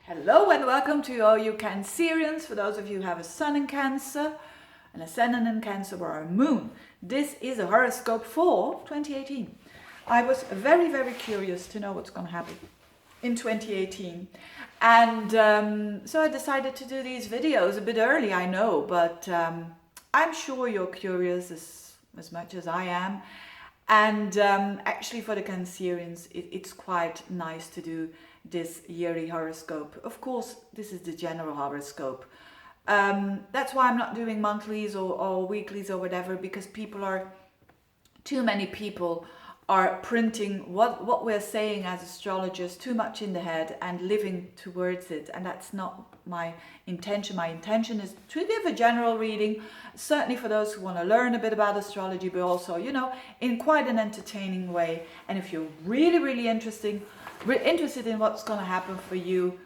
Hello and welcome to all you Cancerians. For those of you who have a sun in Cancer, an ascendant in Cancer, or a moon, this is a horoscope for 2018. I was very, very curious to know what's going to happen in 2018. And so I decided to do these videos a bit early, I know, but I'm sure you're curious as much as I am. And actually for the Cancerians, it's quite nice to do this yearly horoscope. Of course, this is the general horoscope. That's why I'm not doing monthlies or weeklies or whatever, because too many people are printing what we're saying as astrologers too much in the head and living towards it, and that's not my intention. My intention is to give a general reading, certainly for those who want to learn a bit about astrology, but also, in quite an entertaining way. And if you're really interested in what's going to happen for you,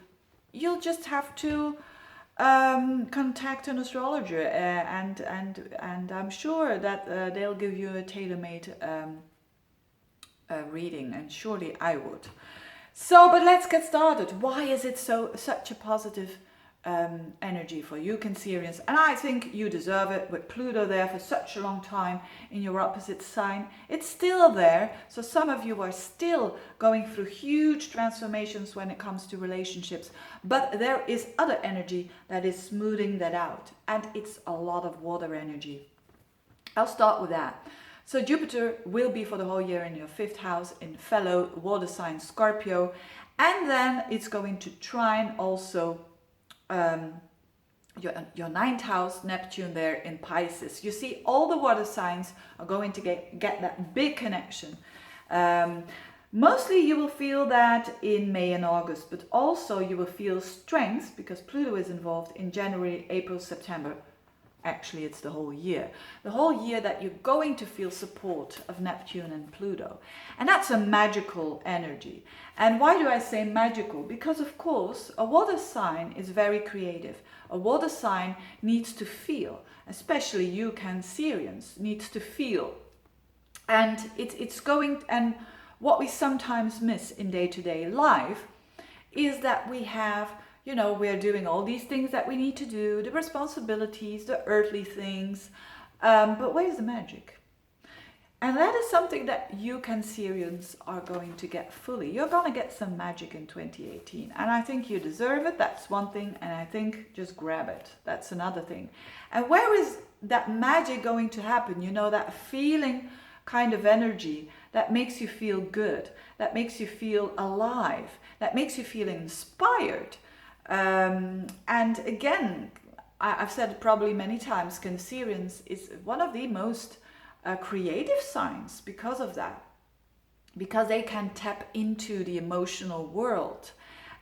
you'll just have to contact an astrologer, and I'm sure that they'll give you a tailor-made reading, and surely I would. But let's get started. Why is it such a positive energy for you Cancerians? And I think you deserve it. With Pluto there for such a long time in your opposite sign, it's still there. So some of you are still going through huge transformations when it comes to relationships, but there is other energy that is smoothing that out, and it's a lot of water energy. I'll start with that. So Jupiter will be for the whole year in your 5th house in fellow water sign Scorpio, and then it's going to trine also your 9th house Neptune there in Pisces. You see, all the water signs are going to get that big connection. Mostly you will feel that in May and August, but also you will feel strength because Pluto is involved in January, April, September. Actually, it's the whole year. The whole year that you're going to feel support of Neptune and Pluto. And that's a magical energy. And why do I say magical? Because, of course, a water sign is very creative. A water sign needs to feel, especially you Cancerians, needs to feel. And and what we sometimes miss in day-to-day life is that we have, we're doing all these things that we need to do, the responsibilities, the earthly things, but where's the magic? And that is something that you Cancerians are going to get fully. You're going to get some magic in 2018, and I think you deserve it. That's one thing, and I think just grab it. That's another thing. And where is that magic going to happen? That feeling kind of energy that makes you feel good, that makes you feel alive, that makes you feel inspired. And again, I've said it probably many times, Cancerians is one of the most creative signs because of that, because they can tap into the emotional world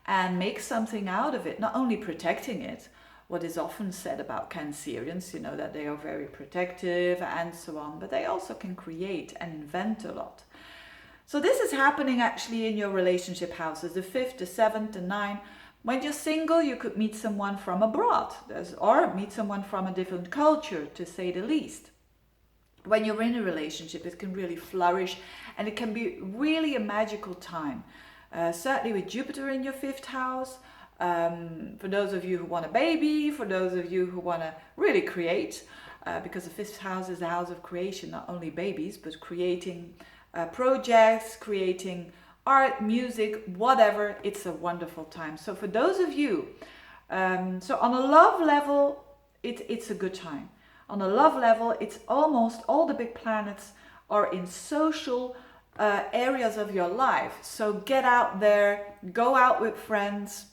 and make something out of it, not only protecting it. What is often said about Cancerians, that they are very protective and so on, but they also can create and invent a lot. So this is happening actually in your relationship houses, the 5th, the 7th, the 9th. When you're single, you could meet someone from abroad, or meet someone from a different culture, to say the least. When you're in a relationship, it can really flourish, and it can be really a magical time. Certainly with Jupiter in your 5th house, for those of you who want a baby, for those of you who want to really create, because the 5th house is the house of creation, not only babies, but creating projects, creating art, music, whatever. It's a wonderful time. So for those of you, so on a love level, it's a good time. On a love level, it's almost all the big planets are in social areas of your life. So get out there, go out with friends.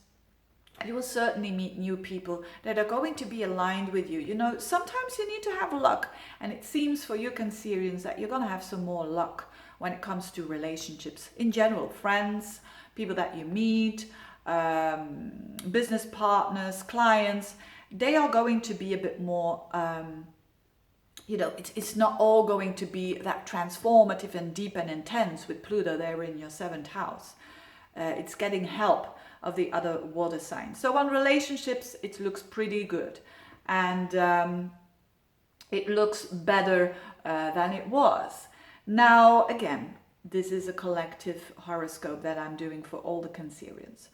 You will certainly meet new people that are going to be aligned with you. Sometimes you need to have luck, and it seems for you Cancerians that you're going to have some more luck when it comes to relationships in general. Friends, people that you meet, business partners, clients, they are going to be a bit more, it's not all going to be that transformative and deep and intense with Pluto there in your 7th house. It's getting help of the other water signs. So on relationships, it looks pretty good. And it looks better than it was. Now, again, this is a collective horoscope that I'm doing for all the Cancerians.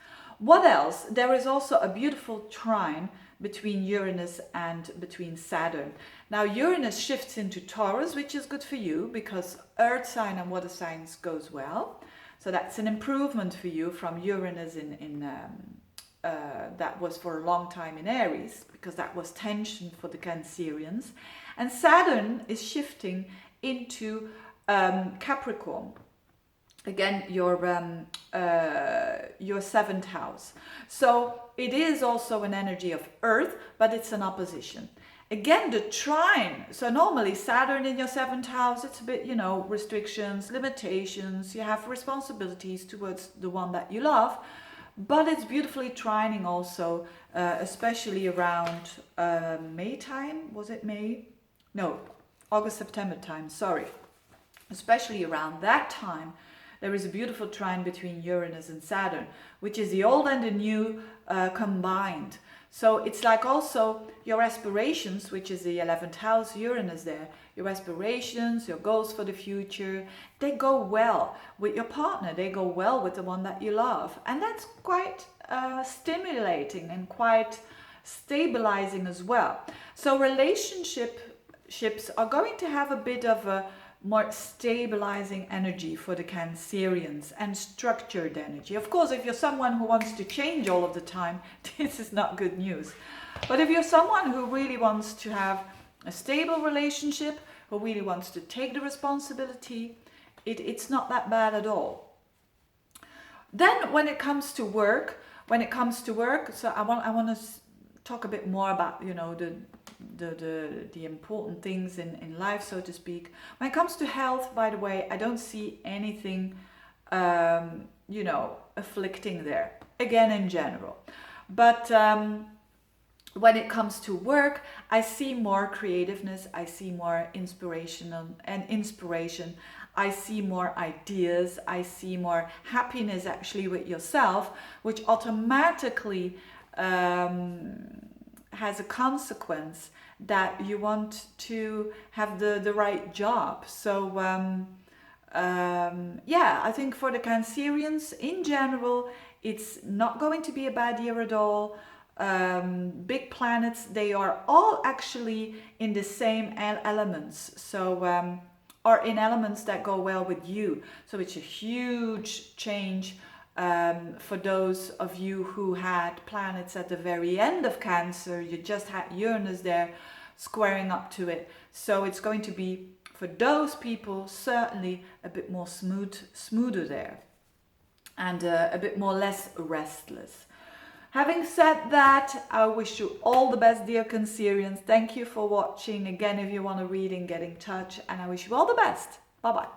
What else? There is also a beautiful trine between Uranus and between Saturn. Now Uranus shifts into Taurus, which is good for you because earth sign and water signs goes well. So that's an improvement for you from Uranus that was for a long time in Aries, because that was tension for the Cancerians. And Saturn is shifting into Capricorn. Again, your 7th house. So it is also an energy of Earth, but it's an opposition. Again, the trine. So normally Saturn in your 7th house, it's a bit, you know, restrictions, limitations. You have responsibilities towards the one that you love. But it's beautifully trining also, especially around May time. Was it May? No, August, September time, sorry. Especially around that time, there is a beautiful trine between Uranus and Saturn, which is the old and the new combined. So it's like also your aspirations, which is the 11th house, Uranus there, your aspirations, your goals for the future, they go well with your partner, they go well with the one that you love. And that's quite stimulating and quite stabilizing as well. So relationships are going to have a bit of a more stabilizing energy for the Cancerians and structured energy. Of course, if you're someone who wants to change all of the time, this is not good news. But if you're someone who really wants to have a stable relationship, who really wants to take the responsibility, it's not that bad at all. Then when it comes to work, so I want to talk a bit more about, you know, the important things in life, so to speak. When it comes to health, by the way, I don't see anything, you know, afflicting there. Again, in general. But when it comes to work, I see more creativeness. I see more inspiration. I see more ideas. I see more happiness actually with yourself, which automatically has a consequence that you want to have the right job. So yeah, I think for the Cancerians in general, it's not going to be a bad year at all. Big planets, they are all actually in the same elements, so or in elements that go well with you. So it's a huge change for those of you who had planets at the very end of Cancer. You just had Uranus there squaring up to it. So it's going to be, for those people, certainly a bit more smoother there. And a bit more less restless. Having said that, I wish you all the best, dear Cancerians. Thank you for watching. Again, if you want a reading, get in touch. And I wish you all the best. Bye-bye.